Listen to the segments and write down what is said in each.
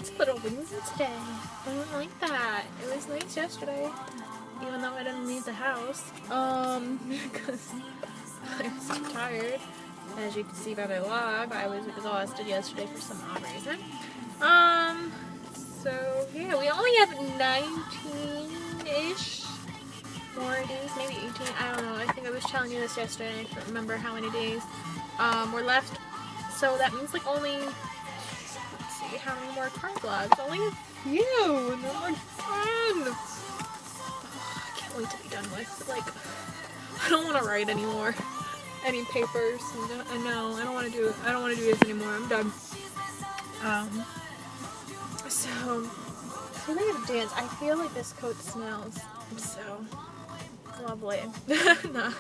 It's a little windy today. I don't like that. It was nice yesterday, even though I didn't leave the house. Because I was so tired. As you can see by my vlog, I was exhausted yesterday for some odd reason. So yeah, we only have 19-ish more days, maybe 18, I don't know. I think I was telling you this yesterday, I can't remember how many days were left. So that means like only, let's see, how many more car vlogs? Only a few, and then we're done. I can't wait to be done with, like, I don't want to write anymore. Any papers, no, I don't want to do this anymore, I'm done. So we're gonna dance. I feel like this coat smells so lovely. Nah,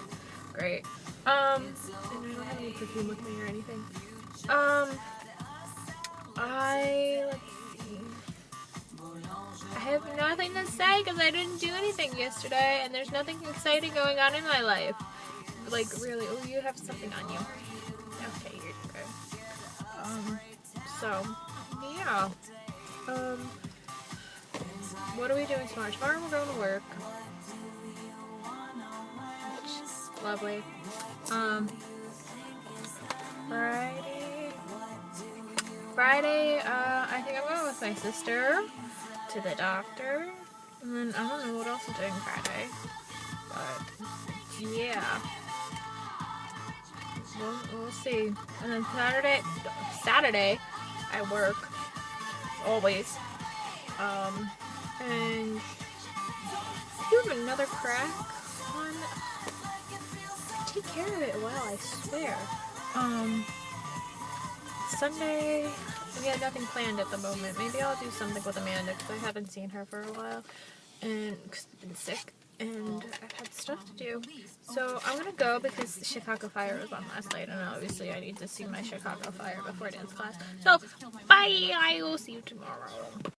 great. And I don't have any perfume with me or anything. Let's see. I have nothing to say because I didn't do anything yesterday, and there's nothing exciting going on in my life. Like, really. Oh, you have something on you. Okay, you're good. So, yeah. What are we doing tomorrow? Tomorrow we're going to work. Which is lovely. Friday, I think I'm going with my sister to the doctor. And then I don't know what else I'm doing Friday. But, yeah. We'll see. And then Saturday, I work. Always. And you have another crack on. Take care of it well, I swear. Sunday, we have nothing planned at the moment. Maybe I'll do something with Amanda because I haven't seen her for a while, and because I've been sick and I've had stuff to do. So I'm gonna go because the Chicago Fire was on last night, and obviously I need to see my Chicago Fire before dance class. So bye. I will see you tomorrow.